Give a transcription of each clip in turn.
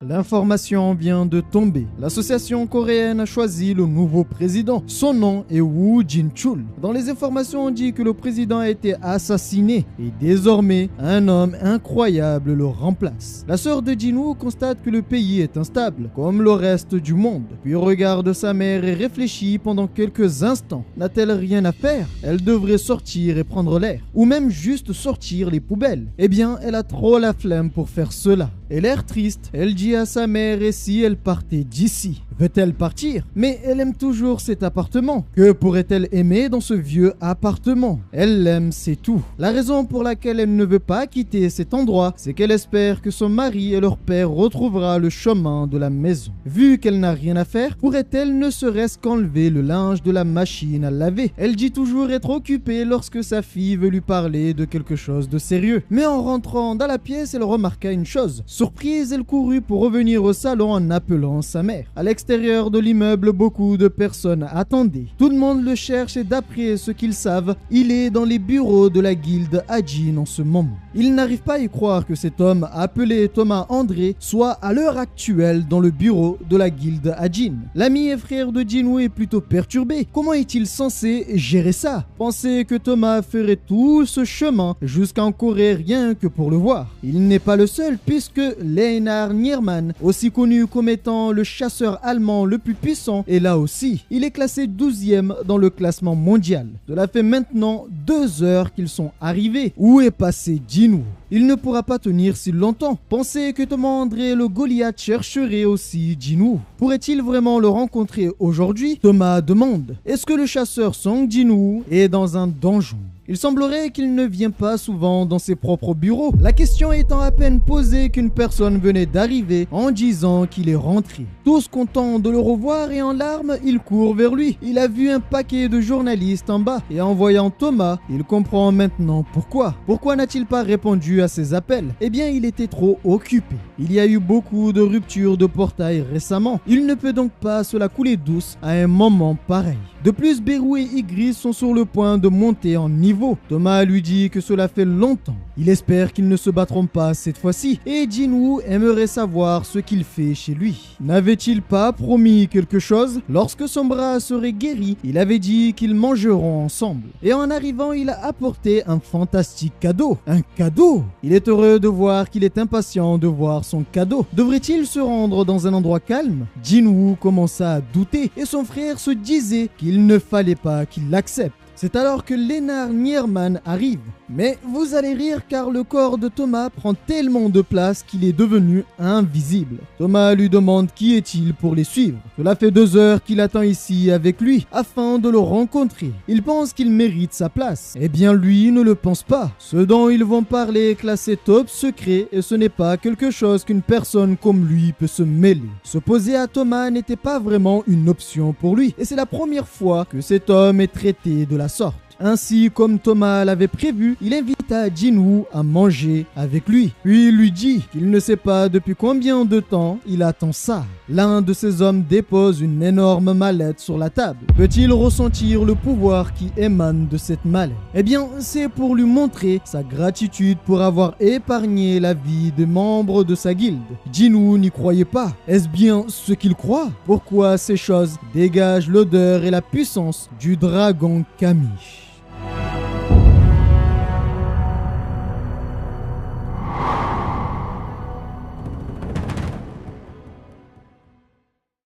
L'information vient de tomber. L'association coréenne a choisi le nouveau président. Son nom est Woo Jin-chul. Dans les informations, on dit que le président a été assassiné et désormais, un homme incroyable le remplace. La sœur de Jin-woo constate que le pays est instable, comme le reste du monde. Puis regarde sa mère et réfléchit pendant quelques instants. N'a-t-elle rien à faire? Elle devrait sortir et prendre l'air. Ou même juste sortir les poubelles. Eh bien, elle a trop la flemme pour faire cela. Et l'air triste, elle dit à sa mère et si elle partait d'ici? Veut-elle partir? Mais elle aime toujours cet appartement. Que pourrait-elle aimer dans ce vieux appartement? Elle l'aime, c'est tout. La raison pour laquelle elle ne veut pas quitter cet endroit, c'est qu'elle espère que son mari et leur père retrouvera le chemin de la maison. Vu qu'elle n'a rien à faire, pourrait-elle ne serait-ce qu'enlever le linge de la machine à laver? Elle dit toujours être occupée lorsque sa fille veut lui parler de quelque chose de sérieux. Mais en rentrant dans la pièce, elle remarqua une chose. Surprise, elle courut pour revenir au salon en appelant sa mère. À l'extérieur de l'immeuble, beaucoup de personnes attendaient. Tout le monde le cherche et d'après ce qu'ils savent, il est dans les bureaux de la guilde Ajin en ce moment. Ils n'arrivent pas à y croire que cet homme appelé Thomas André soit à l'heure actuelle dans le bureau de la guilde Ajin. L'ami et frère de Jin-woo est plutôt perturbé. Comment est-il censé gérer ça? Penser que Thomas ferait tout ce chemin jusqu'en Corée rien que pour le voir. Il n'est pas le seul puisque Lennart Nierman, aussi connu comme étant le chasseur allemand le plus puissant, est là aussi. Il est classé 12e dans le classement mondial. Cela fait maintenant 2 heures qu'ils sont arrivés. Où est passé Jin-woo? Il ne pourra pas tenir si longtemps. Pensez que Thomas André le Goliath chercherait aussi Jin-woo. Pourrait-il vraiment le rencontrer aujourd'hui? Thomas demande. Est-ce que le chasseur Song Jin-woo est dans un donjon? Il semblerait qu'il ne vient pas souvent dans ses propres bureaux. La question étant à peine posée qu'une personne venait d'arriver en disant qu'il est rentré. Tous contents de le revoir et en larmes, il court vers lui. Il a vu un paquet de journalistes en bas et en voyant Thomas, il comprend maintenant pourquoi. Pourquoi n'a-t-il pas répondu à ses appels? Eh bien, il était trop occupé. Il y a eu beaucoup de ruptures de portail récemment. Il ne peut donc pas se la couler douce à un moment pareil. De plus, Beru et Igris sont sur le point de monter en niveau. Thomas lui dit que cela fait longtemps. Il espère qu'ils ne se battront pas cette fois-ci et Jin-woo aimerait savoir ce qu'il fait chez lui. N'avait-il pas promis quelque chose? Lorsque son bras serait guéri, il avait dit qu'ils mangeront ensemble. Et en arrivant, il a apporté un fantastique cadeau. Un cadeau? Il est heureux de voir qu'il est impatient de voir son cadeau. Devrait-il se rendre dans un endroit calme? Jin-woo commença à douter et son frère se disait qu'il ne fallait pas qu'il l'accepte. C'est alors que Lennart Nierman arrive. Mais vous allez rire car le corps de Thomas prend tellement de place qu'il est devenu invisible. Thomas lui demande qui est-il pour les suivre. Cela fait 2 heures qu'il attend ici avec lui afin de le rencontrer. Il pense qu'il mérite sa place. Eh bien lui ne le pense pas. Ce dont ils vont parler est classé top secret et ce n'est pas quelque chose qu'une personne comme lui peut se mêler. S'opposer à Thomas n'était pas vraiment une option pour lui et c'est la première fois que cet homme est traité de la sorte. Ainsi, comme Thomas l'avait prévu, il invita Jin-woo à manger avec lui. Puis il lui dit qu'il ne sait pas depuis combien de temps il attend ça. L'un de ces hommes dépose une énorme mallette sur la table. Peut-il ressentir le pouvoir qui émane de cette mallette? Eh bien, c'est pour lui montrer sa gratitude pour avoir épargné la vie des membres de sa guilde. Jin-woo n'y croyait pas. Est-ce bien ce qu'il croit? Pourquoi ces choses dégagent l'odeur et la puissance du dragon Kami?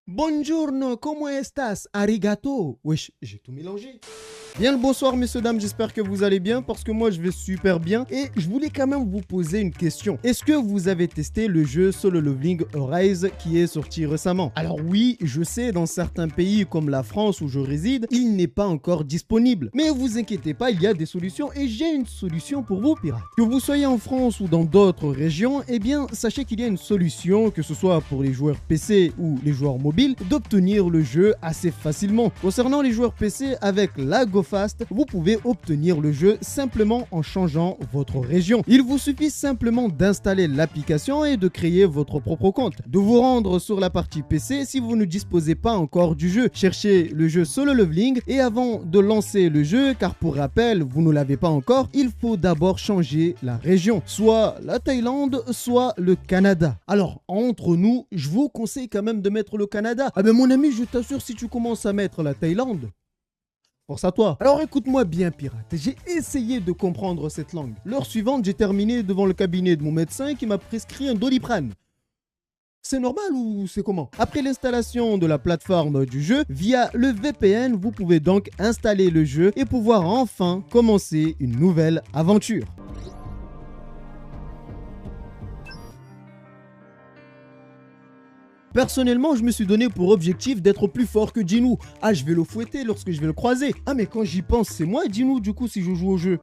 Buongiorno, ¿cómo estás? Arigato. Wesh, j'ai tout mélangé. Bien le bonsoir messieurs dames, j'espère que vous allez bien parce que moi je vais super bien et je voulais quand même vous poser une question. Est-ce que vous avez testé le jeu Solo Leveling Arise qui est sorti récemment? Alors oui, je sais, dans certains pays comme la France où je réside, il n'est pas encore disponible. Mais vous inquiétez pas, il y a des solutions et j'ai une solution pour vous pirates. Que vous soyez en France ou dans d'autres régions, eh bien sachez qu'il y a une solution, que ce soit pour les joueurs PC ou les joueurs mobiles, d'obtenir le jeu assez facilement. Concernant les joueurs PC, avec la LagoFast, vous pouvez obtenir le jeu simplement en changeant votre région. Il vous suffit simplement d'installer l'application et de créer votre propre compte. De vous rendre sur la partie PC si vous ne disposez pas encore du jeu. Cherchez le jeu Solo Leveling et avant de lancer le jeu, car pour rappel, vous ne l'avez pas encore, il faut d'abord changer la région, soit la Thaïlande, soit le Canada. Alors, entre nous, je vous conseille quand même de mettre le Canada. Ah ben mon ami, je t'assure, si tu commences à mettre la Thaïlande, force à toi. Alors écoute-moi bien, pirate. J'ai essayé de comprendre cette langue. L'heure suivante, j'ai terminé devant le cabinet de mon médecin qui m'a prescrit un Doliprane. C'est normal ou c'est comment? Après l'installation de la plateforme du jeu, via le VPN, vous pouvez donc installer le jeu et pouvoir enfin commencer une nouvelle aventure. Personnellement, je me suis donné pour objectif d'être plus fort que Jinwoo. Ah, je vais le fouetter lorsque je vais le croiser. Ah, mais quand j'y pense, c'est moi Jinwoo du coup si je joue au jeu.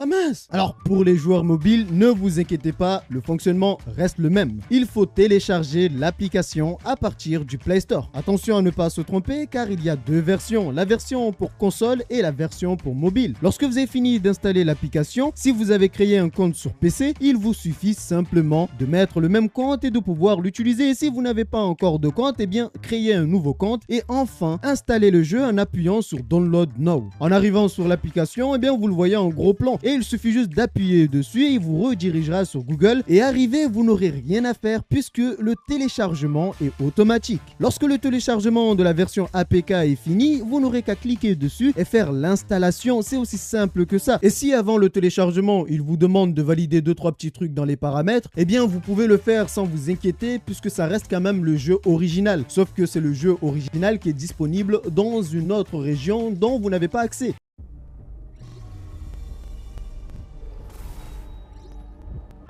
Ah mince! Alors pour les joueurs mobiles, ne vous inquiétez pas, le fonctionnement reste le même. Il faut télécharger l'application à partir du Play Store. Attention à ne pas se tromper car il y a deux versions, la version pour console et la version pour mobile. Lorsque vous avez fini d'installer l'application, si vous avez créé un compte sur PC, il vous suffit simplement de mettre le même compte et de pouvoir l'utiliser. Et si vous n'avez pas encore de compte, eh bien créez un nouveau compte et enfin installez le jeu en appuyant sur Download Now. En arrivant sur l'application, eh bien vous le voyez en gros plan. Et il suffit juste d'appuyer dessus et il vous redirigera sur Google et arrivé, vous n'aurez rien à faire puisque le téléchargement est automatique. Lorsque le téléchargement de la version APK est fini, vous n'aurez qu'à cliquer dessus et faire l'installation. C'est aussi simple que ça. Et si avant le téléchargement, il vous demande de valider 2-3 petits trucs dans les paramètres, eh bien vous pouvez le faire sans vous inquiéter puisque ça reste quand même le jeu original. Sauf que c'est le jeu original qui est disponible dans une autre région dont vous n'avez pas accès.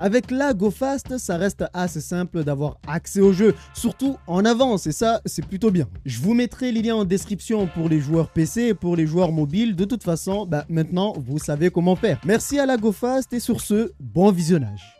Avec LagoFast, ça reste assez simple d'avoir accès au jeu, surtout en avance, et ça, c'est plutôt bien. Je vous mettrai les liens en description pour les joueurs PC et pour les joueurs mobiles. De toute façon, maintenant, vous savez comment faire. Merci à LagoFast et sur ce, bon visionnage.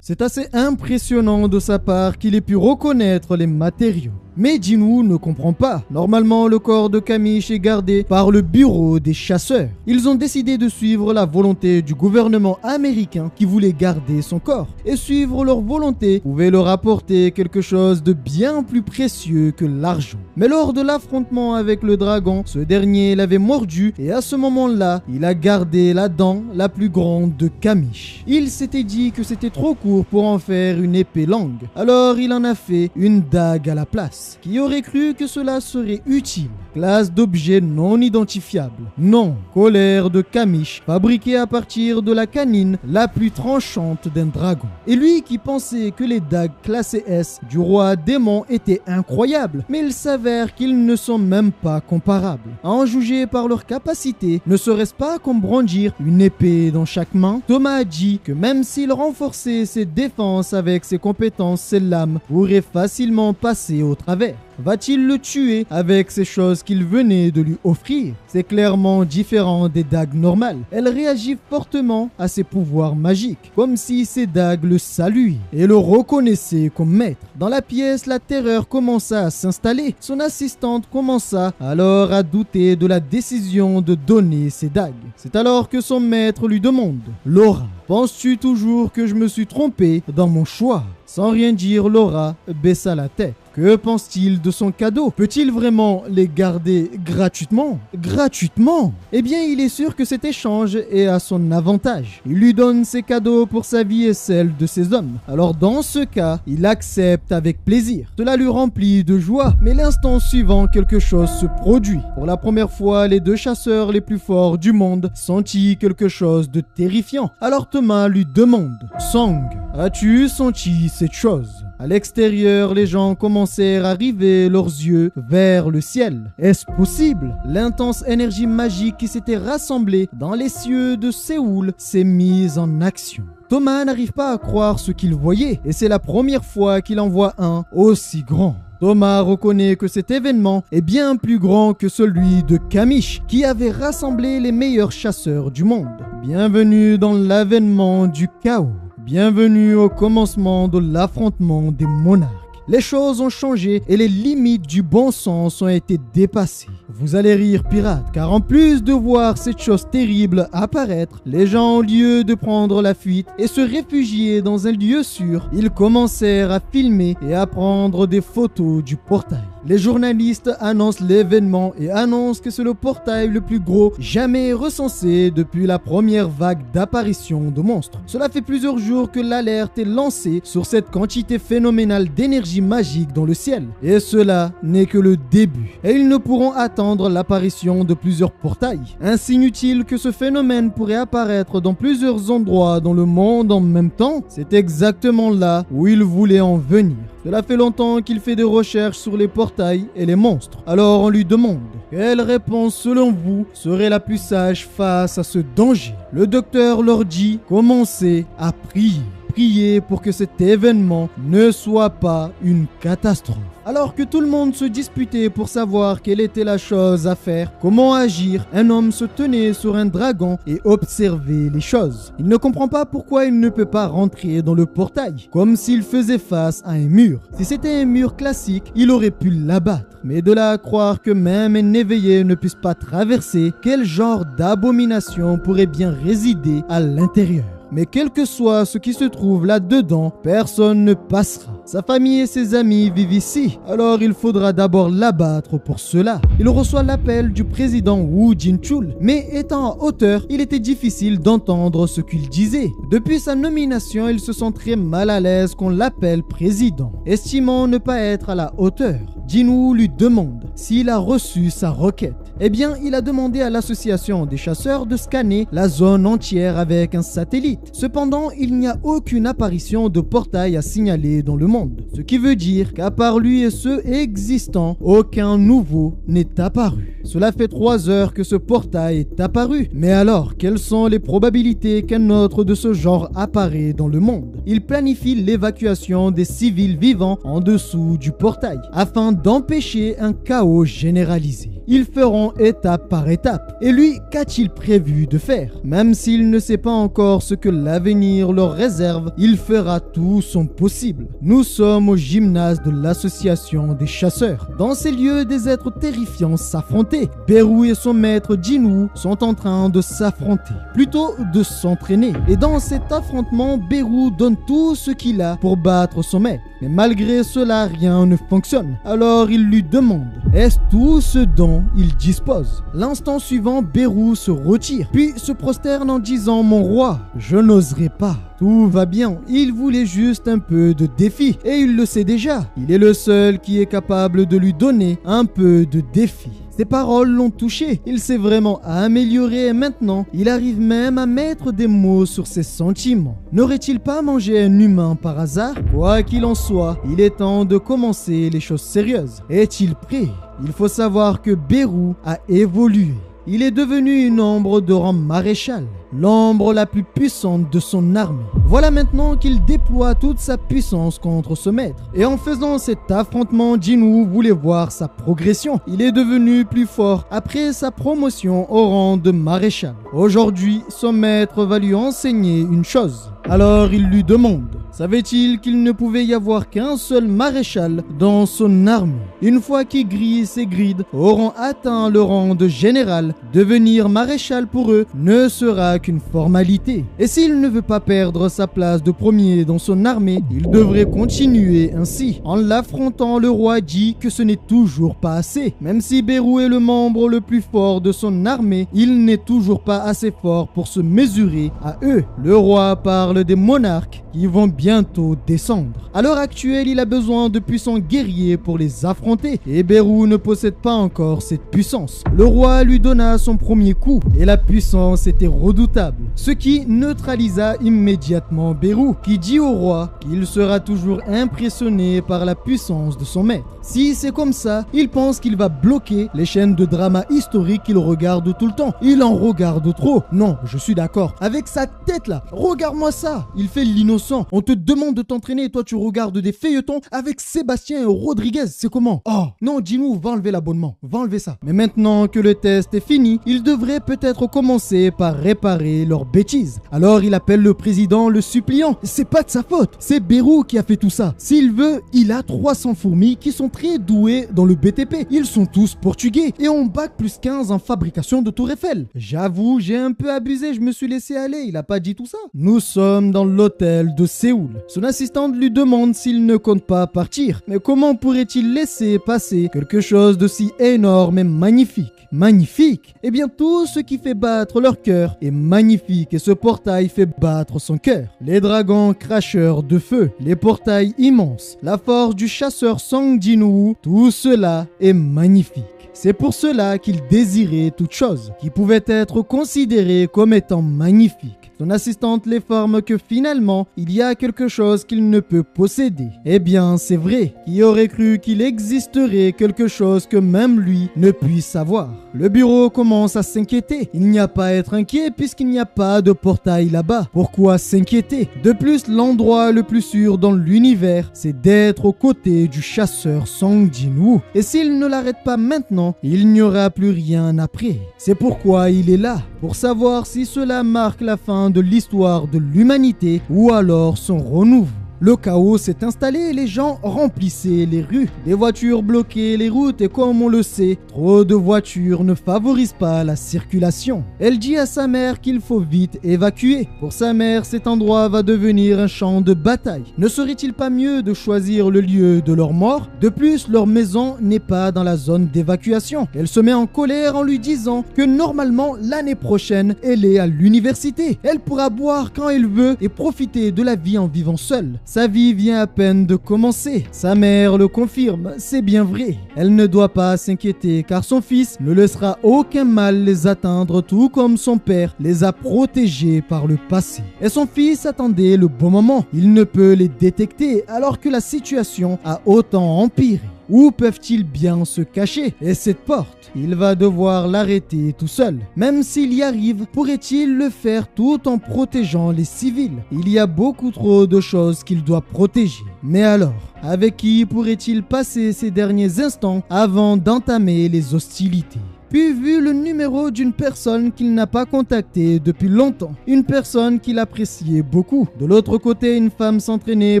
C'est assez impressionnant de sa part qu'il ait pu reconnaître les matériaux. Mais Jinwoo ne comprend pas. Normalement, le corps de Kamish est gardé par le bureau des chasseurs. Ils ont décidé de suivre la volonté du gouvernement américain qui voulait garder son corps. Et suivre leur volonté pouvait leur apporter quelque chose de bien plus précieux que l'argent. Mais lors de l'affrontement avec le dragon, ce dernier l'avait mordu et à ce moment-là, il a gardé la dent la plus grande de Kamish. Il s'était dit que c'était trop court pour en faire une épée longue. Alors il en a fait une dague à la place. Qui aurait cru que cela serait utile? Classe d'objets non identifiables. Non, colère de Kamish, fabriquée à partir de la canine la plus tranchante d'un dragon. Et lui qui pensait que les dagues classées S du roi démon étaient incroyables, mais il s'avère qu'ils ne sont même pas comparables. À en juger par leur capacité, ne serait-ce pas comme brandir une épée dans chaque main? Thomas a dit que même s'il renforçait ses défenses avec ses compétences, ses lames pourraient facilement passer au travers. Va-t-il le tuer avec ces choses qu'il venait de lui offrir? C'est clairement différent des dagues normales. Elle réagit fortement à ses pouvoirs magiques, comme si ces dagues le saluaient et le reconnaissaient comme maître. Dans la pièce, la terreur commença à s'installer. Son assistante commença alors à douter de la décision de donner ses dagues. C'est alors que son maître lui demande: Laura, penses-tu toujours que je me suis trompé dans mon choix? Sans rien dire, Laura baissa la tête. Que pense-t-il de son cadeau? Peut-il vraiment les garder gratuitement? Gratuitement? Eh bien, il est sûr que cet échange est à son avantage. Il lui donne ses cadeaux pour sa vie et celle de ses hommes. Alors dans ce cas, il accepte avec plaisir. Cela lui remplit de joie. Mais l'instant suivant, quelque chose se produit. Pour la première fois, les deux chasseurs les plus forts du monde sentirent quelque chose de terrifiant. Alors Thomas lui demande: Song, as-tu senti cette chose? À l'extérieur, les gens commencèrent à river leurs yeux vers le ciel. Est-ce possible? L'intense énergie magique qui s'était rassemblée dans les cieux de Séoul s'est mise en action. Thomas n'arrive pas à croire ce qu'il voyait et c'est la première fois qu'il en voit un aussi grand. Thomas reconnaît que cet événement est bien plus grand que celui de Kamish, qui avait rassemblé les meilleurs chasseurs du monde. Bienvenue dans l'avènement du chaos. Bienvenue au commencement de l'affrontement des monarques. Les choses ont changé et les limites du bon sens ont été dépassées. Vous allez rire, pirates, car en plus de voir cette chose terrible apparaître, les gens, au lieu de prendre la fuite et se réfugier dans un lieu sûr, ils commencèrent à filmer et à prendre des photos du portail. Les journalistes annoncent l'événement et annoncent que c'est le portail le plus gros jamais recensé depuis la première vague d'apparition de monstres. Cela fait plusieurs jours que l'alerte est lancée sur cette quantité phénoménale d'énergie magique dans le ciel. Et cela n'est que le début. Et ils ne pourront attendre l'apparition de plusieurs portails. Insigne utile que ce phénomène pourrait apparaître dans plusieurs endroits dans le monde en même temps, c'est exactement là où ils voulaient en venir. Cela fait longtemps qu'il fait des recherches sur les portails et les monstres. Alors on lui demande, quelle réponse selon vous serait la plus sage face à ce danger? Le docteur leur dit, commencez à prier. Prier pour que cet événement ne soit pas une catastrophe. Alors que tout le monde se disputait pour savoir quelle était la chose à faire, comment agir, un homme se tenait sur un dragon et observait les choses. Il ne comprend pas pourquoi il ne peut pas rentrer dans le portail, comme s'il faisait face à un mur. Si c'était un mur classique, il aurait pu l'abattre. Mais de là à croire que même un éveillé ne puisse pas traverser, quel genre d'abomination pourrait bien résider à l'intérieur? Mais quel que soit ce qui se trouve là-dedans, personne ne passera. Sa famille et ses amis vivent ici, alors il faudra d'abord l'abattre pour cela. Il reçoit l'appel du président Wu Jinchul, mais étant en hauteur, il était difficile d'entendre ce qu'il disait. Depuis sa nomination, il se sent très mal à l'aise qu'on l'appelle président. Estimant ne pas être à la hauteur, Jinwoo lui demande s'il a reçu sa requête. Eh bien, il a demandé à l'association des chasseurs de scanner la zone entière avec un satellite. Cependant, il n'y a aucune apparition de portail à signaler dans le monde. Ce qui veut dire qu'à part lui et ceux existants, aucun nouveau n'est apparu. Cela fait 3 heures que ce portail est apparu. Mais alors, quelles sont les probabilités qu'un autre de ce genre apparaît dans le monde? Il planifie l'évacuation des civils vivants en dessous du portail, afin d'empêcher un chaos généralisé. Ils feront étape par étape. Et lui, qu'a-t-il prévu de faire? Même s'il ne sait pas encore ce que l'avenir leur réserve, il fera tout son possible. Nous sommes au gymnase de l'association des chasseurs. Dans ces lieux, des êtres terrifiants s'affrontaient. Beru et son maître Jinwoo sont en train de s'affronter, plutôt de s'entraîner. Et dans cet affrontement, Beru donne tout ce qu'il a pour battre son maître. Mais malgré cela, rien ne fonctionne. Alors il lui demande, est-ce tout ce dont il dispose? L'instant suivant, Beru se retire, puis se prosterne en disant, mon roi, je n'oserai pas. Tout va bien, il voulait juste un peu de défi, et il le sait déjà. Il est le seul qui est capable de lui donner un peu de défi. Ses paroles l'ont touché, il s'est vraiment amélioré et maintenant, il arrive même à mettre des mots sur ses sentiments. N'aurait-il pas mangé un humain par hasard? Quoi qu'il en soit, il est temps de commencer les choses sérieuses. Est-il prêt? Il faut savoir que Beru a évolué. Il est devenu une ombre de rang maréchal, l'ombre la plus puissante de son armée. Voilà maintenant qu'il déploie toute sa puissance contre ce maître. Et en faisant cet affrontement, Jinwoo voulait voir sa progression. Il est devenu plus fort après sa promotion au rang de maréchal. Aujourd'hui, son maître va lui enseigner une chose. Alors il lui demande, savait-il qu'il ne pouvait y avoir qu'un seul maréchal dans son armée? Une fois qu'Ygri et ses grides auront atteint le rang de général, devenir maréchal pour eux ne sera qu'une formalité. Et s'il ne veut pas perdre sa place de premier dans son armée, il devrait continuer ainsi. En l'affrontant, le roi dit que ce n'est toujours pas assez. Même si Beru est le membre le plus fort de son armée, il n'est toujours pas assez fort pour se mesurer à eux. Le roi parle des monarques qui vont bientôt descendre. À l'heure actuelle, il a besoin de puissants guerriers pour les affronter et Beru ne possède pas encore cette puissance. Le roi lui donna son premier coup et la puissance était redoutable, ce qui neutralisa immédiatement Beru, qui dit au roi qu'il sera toujours impressionné par la puissance de son maître. Si c'est comme ça, il pense qu'il va bloquer les chaînes de drama historique qu'il regarde tout le temps. Il en regarde trop. Non, je suis d'accord. Avec sa tête là, regarde-moi ça. Il fait l'innocent. On te te demande de t'entraîner et toi tu regardes des feuilletons avec Sébastien Rodriguez. C'est comment? Oh, non, dis-nous, va enlever l'abonnement. Va enlever ça. Mais maintenant que le test est fini, ils devraient peut-être commencer par réparer leurs bêtises. Alors il appelle le président le suppliant. C'est pas de sa faute. C'est Bérou qui a fait tout ça. S'il veut, il a 300 fourmis qui sont très douées dans le BTP. Ils sont tous portugais et ont bac plus 15 en fabrication de tour Eiffel. J'avoue, j'ai un peu abusé, je me suis laissé aller, il a pas dit tout ça. Nous sommes dans l'hôtel de Séoul. Son assistante lui demande s'il ne compte pas partir. Mais comment pourrait-il laisser passer quelque chose d'aussi énorme et magnifique? Magnifique? Eh bien, tout ce qui fait battre leur cœur est magnifique et ce portail fait battre son cœur. Les dragons cracheurs de feu, les portails immenses, la force du chasseur Song Jin-woo, tout cela est magnifique. C'est pour cela qu'il désirait toute chose qui pouvait être considérée comme étant magnifique. Son assistante l'informe que finalement, il y a quelque chose qu'il ne peut posséder. Eh bien, c'est vrai. Qui aurait cru qu'il existerait quelque chose que même lui ne puisse savoir? Le bureau commence à s'inquiéter. Il n'y a pas à être inquiet puisqu'il n'y a pas de portail là-bas. Pourquoi s'inquiéter? De plus, l'endroit le plus sûr dans l'univers, c'est d'être aux côtés du chasseur Song Jin-woo. Et s'il ne l'arrête pas maintenant, il n'y aura plus rien après. C'est pourquoi il est là, pour savoir si cela marque la fin de l'histoire de l'humanité ou alors son renouveau. Le chaos s'est installé et les gens remplissaient les rues. Des voitures bloquaient les routes et comme on le sait, trop de voitures ne favorisent pas la circulation. Elle dit à sa mère qu'il faut vite évacuer. Pour sa mère, cet endroit va devenir un champ de bataille. Ne serait-il pas mieux de choisir le lieu de leur mort? De plus, leur maison n'est pas dans la zone d'évacuation. Elle se met en colère en lui disant que normalement, l'année prochaine, elle est à l'université. Elle pourra boire quand elle veut et profiter de la vie en vivant seule. Sa vie vient à peine de commencer. Sa mère le confirme, c'est bien vrai. Elle ne doit pas s'inquiéter car son fils ne laissera aucun mal les atteindre tout comme son père les a protégés par le passé. Et son fils attendait le bon moment. Il ne peut les détecter alors que la situation a autant empiré. Où peuvent-ils bien se cacher? Et cette porte, il va devoir l'arrêter tout seul. Même s'il y arrive, pourrait-il le faire tout en protégeant les civils? Il y a beaucoup trop de choses qu'il doit protéger. Mais alors, avec qui pourrait-il passer ces derniers instants avant d'entamer les hostilités? Puis vu le numéro d'une personne qu'il n'a pas contactée depuis longtemps, une personne qu'il appréciait beaucoup. De l'autre côté, une femme s'entraînait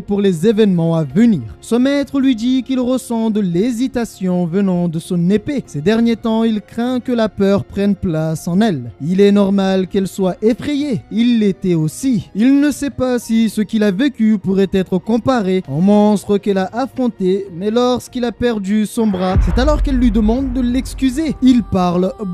pour les événements à venir. Son maître lui dit qu'il ressent de l'hésitation venant de son épée. Ces derniers temps, il craint que la peur prenne place en elle. Il est normal qu'elle soit effrayée. Il l'était aussi. Il ne sait pas si ce qu'il a vécu pourrait être comparé au monstre qu'elle a affronté, mais lorsqu'il a perdu son bras, c'est alors qu'elle lui demande de l'excuser. Il parle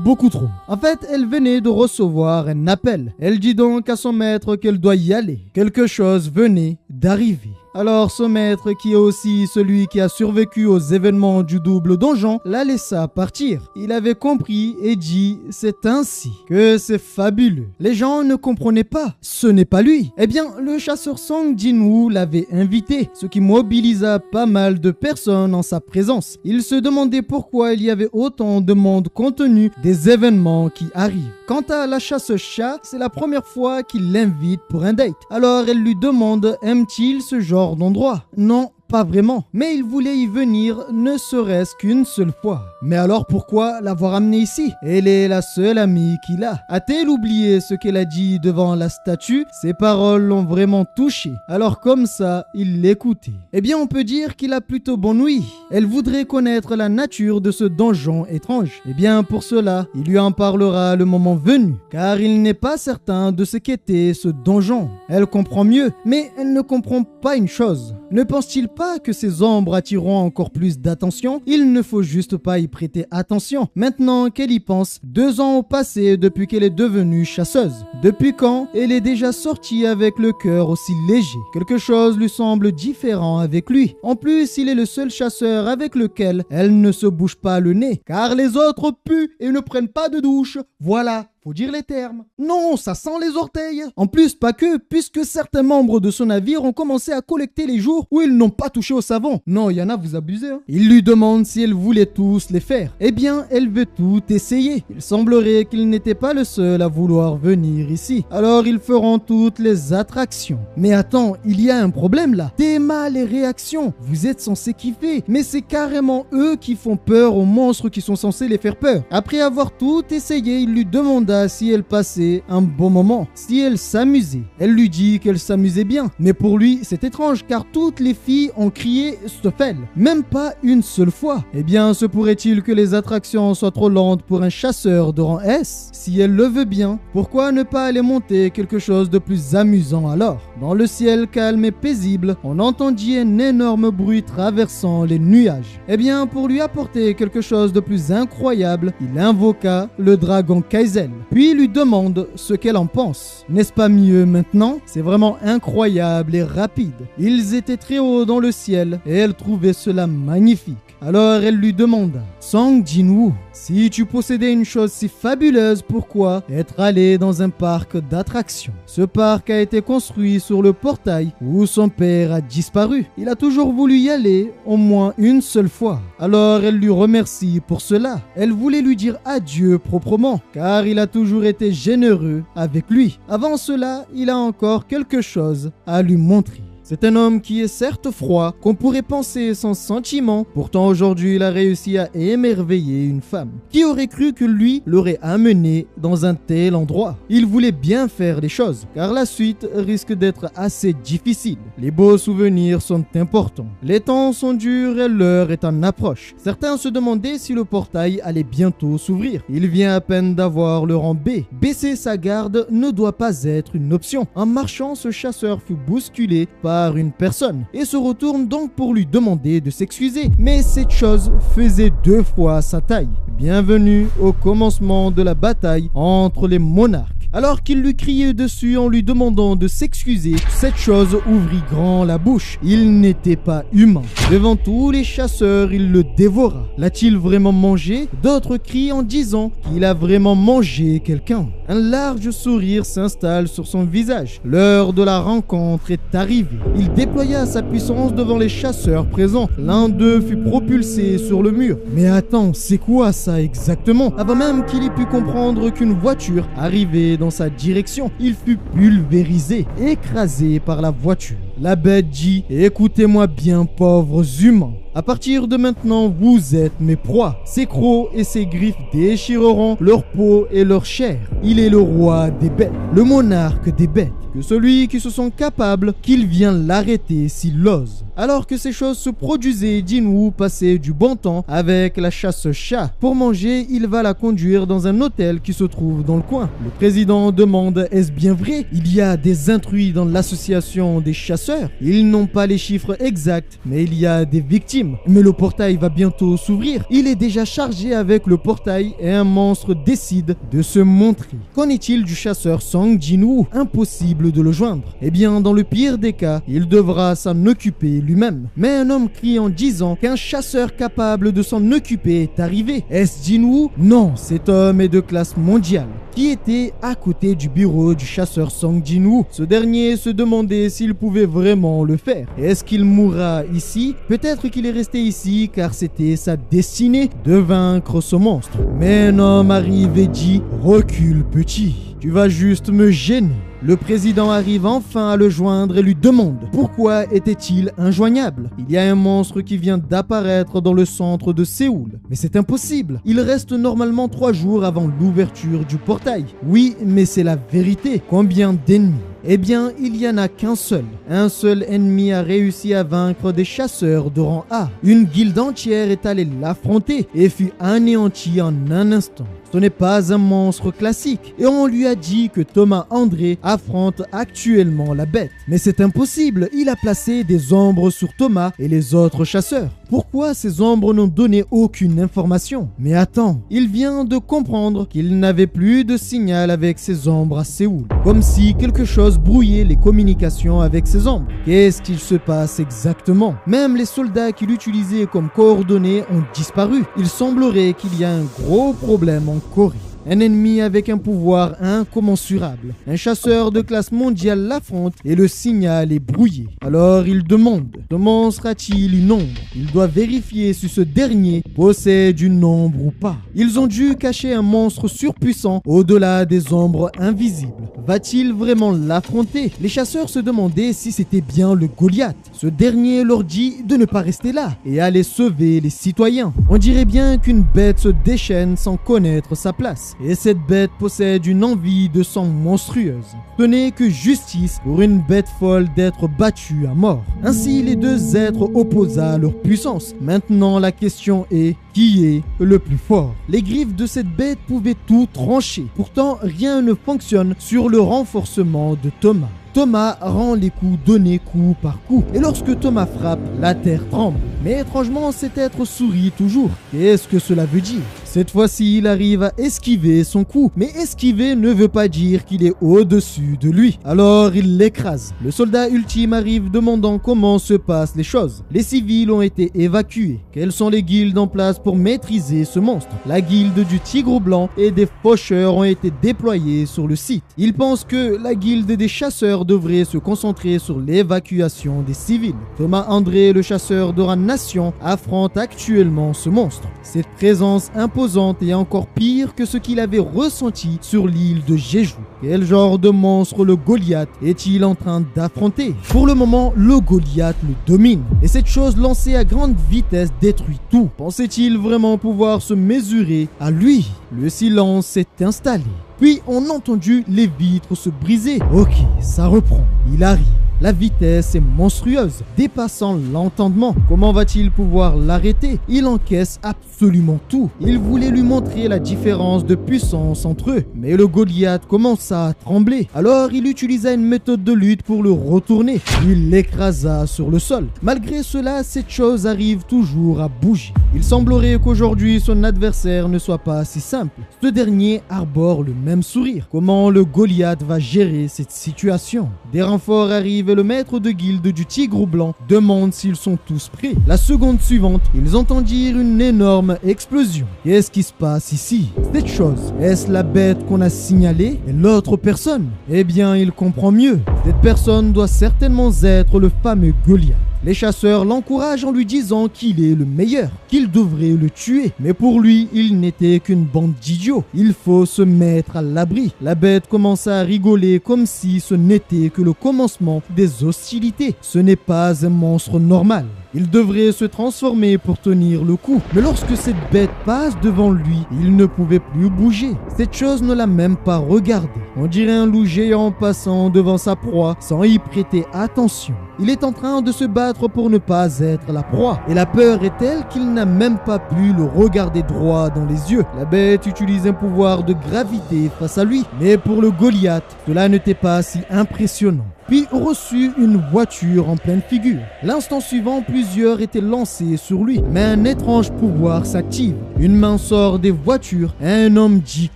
beaucoup trop. En fait, elle venait de recevoir un appel. Elle dit donc à son maître qu'elle doit y aller. Quelque chose venait d'arriver. Alors son maître, qui est aussi celui qui a survécu aux événements du double donjon, la laissa partir. Il avait compris et dit « C'est ainsi que c'est fabuleux ». Les gens ne comprenaient pas. Ce n'est pas lui. Eh bien, le chasseur Song Jin-woo l'avait invité, ce qui mobilisa pas mal de personnes en sa présence. Il se demandait pourquoi il y avait autant de monde compte tenu des événements qui arrivent. Quant à la chasseuse chat, c'est la première fois qu'il l'invite pour un date. Alors elle lui demande « Aime-t-il ce genre d'endroit ?» Non, pas vraiment. Mais il voulait y venir ne serait-ce qu'une seule fois. Mais alors pourquoi l'avoir amenée ici? Elle est la seule amie qu'il a. A-t-elle oublié ce qu'elle a dit devant la statue? Ses paroles l'ont vraiment touché. Alors comme ça, il l'écoutait. Eh bien, on peut dire qu'il a plutôt bonne ouïe. Elle voudrait connaître la nature de ce donjon étrange. Eh bien, pour cela, il lui en parlera le moment venu. Car il n'est pas certain de ce qu'était ce donjon. Elle comprend mieux, mais elle ne comprend pas une chose. Ne pense-t-il pas que ces ombres attireront encore plus d'attention? Il ne faut juste pas y prêter attention. Maintenant qu'elle y pense, 2 ans ont passé depuis qu'elle est devenue chasseuse. Depuis quand elle est déjà sortie avec le cœur aussi léger? Quelque chose lui semble différent avec lui. En plus, il est le seul chasseur avec lequel elle ne se bouge pas le nez. Car les autres puent et ne prennent pas de douche. Voilà faut dire les termes. Non, ça sent les orteils. En plus, pas que, puisque certains membres de son navire ont commencé à collecter les jours où ils n'ont pas touché au savon. Non, il y en a, vous abusez. Il lui demande si elle voulait tous les faire. Eh bien, elle veut tout essayer. Il semblerait qu'il n'était pas le seul à vouloir venir ici. Alors, ils feront toutes les attractions. Mais attends, il y a un problème là. Théma, les réactions. Vous êtes censé kiffer, mais c'est carrément eux qui font peur aux monstres qui sont censés les faire peur. Après avoir tout essayé, il lui demanda si elle passait un bon moment, si elle s'amusait. Elle lui dit qu'elle s'amusait bien, mais pour lui, c'est étrange car toutes les filles ont crié Stoffel, même pas une seule fois. Eh bien, se pourrait-il que les attractions soient trop lentes pour un chasseur de rang S? Si elle le veut bien, pourquoi ne pas aller monter quelque chose de plus amusant alors? Dans le ciel calme et paisible, on entendit un énorme bruit traversant les nuages. Eh bien, pour lui apporter quelque chose de plus incroyable, il invoqua le dragon Kaizel, puis lui demande ce qu'elle en pense. N'est-ce pas mieux maintenant? C'est vraiment incroyable et rapide. Ils étaient très haut dans le ciel et elle trouvait cela magnifique. Alors elle lui demanda, Song Jinwoo, si tu possédais une chose si fabuleuse, pourquoi être allé dans un parc d'attractions? Ce parc a été construit sur le portail où son père a disparu. Il a toujours voulu y aller au moins une seule fois. Alors elle lui remercie pour cela. Elle voulait lui dire adieu proprement, car il a toujours été généreux avec lui. Avant cela, il a encore quelque chose à lui montrer. C'est un homme qui est certes froid, qu'on pourrait penser sans sentiment. Pourtant aujourd'hui, il a réussi à émerveiller une femme. Qui aurait cru que lui l'aurait amené dans un tel endroit? Il voulait bien faire les choses, car la suite risque d'être assez difficile. Les beaux souvenirs sont importants. Les temps sont durs et l'heure est en approche. Certains se demandaient si le portail allait bientôt s'ouvrir. Il vient à peine d'avoir le rang B. Baisser sa garde ne doit pas être une option. En marchant, ce chasseur fut bousculé par une personne et se retourne donc pour lui demander de s'excuser. Mais cette chose faisait 2 fois sa taille. Bienvenue au commencement de la bataille entre les monarques. Alors qu'il lui criait dessus en lui demandant de s'excuser, cette chose ouvrit grand la bouche. Il n'était pas humain. Devant tous les chasseurs, il le dévora. L'a-t-il vraiment mangé? D'autres crient en disant qu'il a vraiment mangé quelqu'un. Un large sourire s'installe sur son visage. L'heure de la rencontre est arrivée. Il déploya sa puissance devant les chasseurs présents. L'un d'eux fut propulsé sur le mur. Mais attends, c'est quoi ça exactement? Avant même qu'il ait pu comprendre qu'une voiture arrivait dans sa direction, il fut pulvérisé, écrasé par la voiture. La bête dit « Écoutez-moi bien, pauvres humains. À partir de maintenant, vous êtes mes proies. Ses crocs et ses griffes déchireront leur peau et leur chair. Il est le roi des bêtes, le monarque des bêtes. Que celui qui se sent capable, qu'il vienne l'arrêter s'il l'ose. » Alors que ces choses se produisaient, Jinwoo passait du bon temps avec la chasse-chat. Pour manger, il va la conduire dans un hôtel qui se trouve dans le coin. Le président demande « Est-ce bien vrai? Il y a des intrus dans l'association des chasseurs. Ils n'ont pas les chiffres exacts, mais il y a des victimes. Mais le portail va bientôt s'ouvrir. Il est déjà chargé avec le portail et un monstre décide de se montrer. Qu'en est-il du chasseur Song Jinwoo? Impossible de le joindre. Eh bien, dans le pire des cas, il devra s'en occuper lui-même. Mais un homme crie en disant qu'un chasseur capable de s'en occuper est arrivé. Est-ce Jinwoo? Non, cet homme est de classe mondiale, qui était à côté du bureau du chasseur Song Jinwoo. Ce dernier se demandait s'il pouvait vraiment le faire. Est-ce qu'il mourra ici? Peut-être qu'il est resté ici car c'était sa destinée de vaincre ce monstre. Mais un homme arrive et dit « Recule petit, tu vas juste me gêner ». Le président arrive enfin à le joindre et lui demande pourquoi était-il injoignable. Il y a un monstre qui vient d'apparaître dans le centre de Séoul. Mais c'est impossible. Il reste normalement 3 jours avant l'ouverture du portail. Oui, mais c'est la vérité. Combien d'ennemis? Eh bien, il n'y en a qu'un seul. Un seul ennemi a réussi à vaincre des chasseurs de rang A. Une guilde entière est allée l'affronter et fut anéantie en un instant. Ce n'est pas un monstre classique et on lui a dit que Thomas André affronte actuellement la bête. Mais c'est impossible, il a placé des ombres sur Thomas et les autres chasseurs. Pourquoi ces ombres n'ont donné aucune information? Mais attends, il vient de comprendre qu'il n'avait plus de signal avec ces ombres à Séoul. Comme si quelque chose brouillait les communications avec ces ombres. Qu'est-ce qu'il se passe exactement? Même les soldats qu'il utilisait comme coordonnées ont disparu. Il semblerait qu'il y a un gros problème en Corée. Un ennemi avec un pouvoir incommensurable. Un chasseur de classe mondiale l'affronte et le signal est brouillé. Alors il demande, comment sera-t-il une ombre? Il doit vérifier si ce dernier possède une ombre ou pas. Ils ont dû cacher un monstre surpuissant au-delà des ombres invisibles. Va-t-il vraiment l'affronter? Les chasseurs se demandaient si c'était bien le Goliath. Ce dernier leur dit de ne pas rester là et aller sauver les citoyens. On dirait bien qu'une bête se déchaîne sans connaître sa place. Et cette bête possède une envie de sang monstrueuse. Ce n'est que justice pour une bête folle d'être battue à mort. Ainsi, les deux êtres opposa leur puissance. Maintenant, la question est, qui est le plus fort? Les griffes de cette bête pouvaient tout trancher. Pourtant, rien ne fonctionne sur le renforcement de Thomas. Thomas rend les coups donnés coup par coup. Et lorsque Thomas frappe, la terre tremble. Mais étrangement, cet être sourit toujours. Qu'est-ce que cela veut dire? Cette fois-ci, il arrive à esquiver son coup. Mais esquiver ne veut pas dire qu'il est au-dessus de lui. Alors, il l'écrase. Le soldat ultime arrive demandant comment se passent les choses. Les civils ont été évacués. Quelles sont les guildes en place pour maîtriser ce monstre? La guilde du Tigre Blanc et des faucheurs ont été déployés sur le site. Il pense que la guilde des chasseurs devrait se concentrer sur l'évacuation des civils. Thomas André, le chasseur de la nation, affronte actuellement ce monstre. Cette présence imposante est encore pire que ce qu'il avait ressenti sur l'île de Jeju. Quel genre de monstre le Goliath est-il en train d'affronter? Pour le moment, le Goliath le domine. Et cette chose lancée à grande vitesse détruit tout. Pensait-il vraiment pouvoir se mesurer à lui? Le silence s'est installé. Puis on a entendu les vitres se briser. Ok, ça reprend. Il arrive. La vitesse est monstrueuse, dépassant l'entendement. Comment va-t-il pouvoir l'arrêter? Il encaisse absolument tout. Il voulait lui montrer la différence de puissance entre eux. Mais le Goliath commença à trembler. Alors il utilisa une méthode de lutte pour le retourner. Il l'écrasa sur le sol. Malgré cela, cette chose arrive toujours à bouger. Il semblerait qu'aujourd'hui son adversaire ne soit pas si simple. Ce dernier arbore le même sourire. Comment le Goliath va gérer cette situation? Des renforts arrivent et le maître de guilde du Tigre Blanc demande s'ils sont tous prêts. La seconde suivante, ils entendirent une énorme explosion. Qu'est-ce qui se passe ici? Cette chose, est-ce la bête qu'on a signalée et l'autre personne? Eh bien, il comprend mieux. Cette personne doit certainement être le fameux Goliath. Les chasseurs l'encouragent en lui disant qu'il est le meilleur, qu'il devrait le tuer. Mais pour lui, il n'était qu'une bande d'idiots. Il faut se mettre à l'abri. La bête commença à rigoler comme si ce n'était que le commencement des hostilités. Ce n'est pas un monstre normal. Il devrait se transformer pour tenir le coup. Mais lorsque cette bête passe devant lui, il ne pouvait plus bouger. Cette chose ne l'a même pas regardé. On dirait un loup géant passant devant sa proie sans y prêter attention. Il est en train de se battre pour ne pas être la proie. Et la peur est telle qu'il n'a même pas pu le regarder droit dans les yeux. La bête utilise un pouvoir de gravité face à lui. Mais pour le Goliath, cela n'était pas si impressionnant. Puis reçut une voiture en pleine figure. L'instant suivant, plusieurs étaient lancés sur lui. Mais un étrange pouvoir s'active. Une main sort des voitures et un homme dit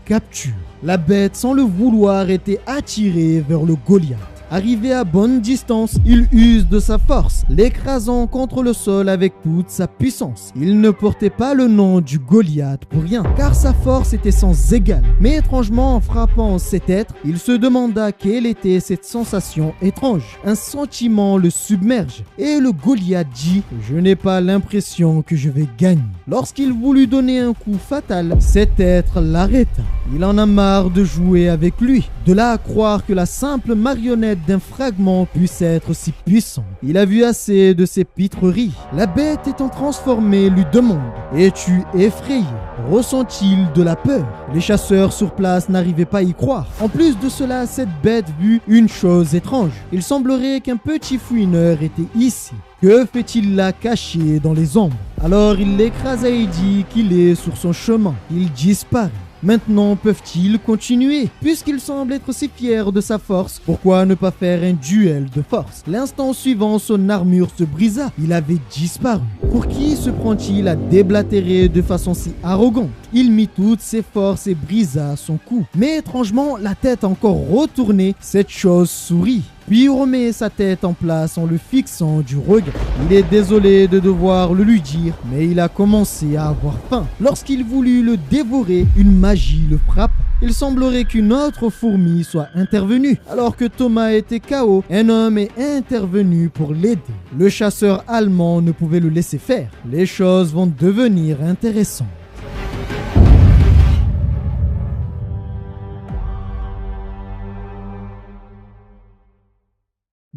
capture. La bête, sans le vouloir, était attirée vers le Goliath. Arrivé à bonne distance, il use de sa force, l'écrasant contre le sol avec toute sa puissance. Il ne portait pas le nom du Goliath pour rien, car sa force était sans égale. Mais étrangement, en frappant cet être, il se demanda quelle était cette sensation étrange. Un sentiment le submerge, et le Goliath dit « Je n'ai pas l'impression que je vais gagner ». Lorsqu'il voulut donner un coup fatal, cet être l'arrêta. Il en a marre de jouer avec lui. De là à croire que la simple marionnette d'un fragment puisse être si puissant. Il a vu assez de ces pitreries. La bête étant transformée lui demande « Es-tu effrayé ?» Ressent-il de la peur? Les chasseurs sur place n'arrivaient pas à y croire. En plus de cela, cette bête vit une chose étrange. Il semblerait qu'un petit fouineur était ici. Que fait-il là caché dans les ombres? Alors il l'écrasa et dit qu'il est sur son chemin. Il disparaît. Maintenant, peuvent-ils continuer? Puisqu'il semble être si fier de sa force, pourquoi ne pas faire un duel de force? L'instant suivant, son armure se brisa. Il avait disparu. Pour qui se prend-il à déblatérer de façon si arrogante? Il mit toutes ses forces et brisa son cou. Mais étrangement, la tête encore retournée, cette chose sourit. puis remet sa tête en place en le fixant du regard. Il est désolé de devoir le lui dire, mais il a commencé à avoir faim. Lorsqu'il voulut le dévorer, une magie le frappe. Il semblerait qu'une autre fourmi soit intervenue. Alors que Thomas était KO, un homme est intervenu pour l'aider. Le chasseur allemand ne pouvait le laisser faire. Les choses vont devenir intéressantes.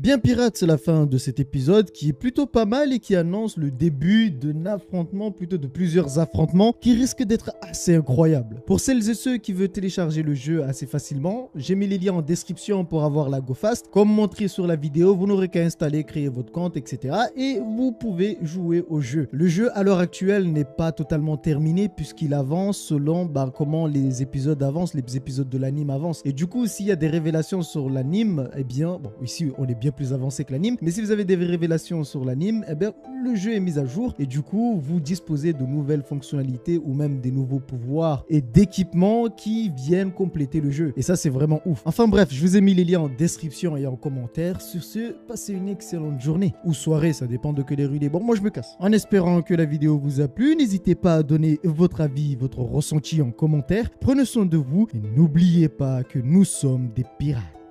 Bien pirate, c'est la fin de cet épisode qui est plutôt pas mal et qui annonce le début d'un affrontement, plutôt de plusieurs affrontements qui risquent d'être assez incroyables. Pour celles et ceux qui veulent télécharger le jeu assez facilement, j'ai mis les liens en description pour avoir la GoFast. Comme montré sur la vidéo, vous n'aurez qu'à installer, créer votre compte, etc. et vous pouvez jouer au jeu. Le jeu à l'heure actuelle n'est pas totalement terminé puisqu'il avance selon comment les épisodes avancent, les épisodes de l'anime avancent. Et du coup, s'il y a des révélations sur l'anime, eh bien, bon, ici on est bien plus avancé que l'anime, mais si vous avez des révélations sur l'anime, eh bien le jeu est mis à jour et du coup vous disposez de nouvelles fonctionnalités ou même des nouveaux pouvoirs et d'équipements qui viennent compléter le jeu, et ça c'est vraiment ouf. Enfin bref, je vous ai mis les liens en description et en commentaire. Sur ce, passez une excellente journée ou soirée, ça dépend de quelle heure il est. Bon, moi je me casse. En espérant que la vidéo vous a plu, n'hésitez pas à donner votre avis, votre ressenti en commentaire. Prenez soin de vous et n'oubliez pas que nous sommes des pirates.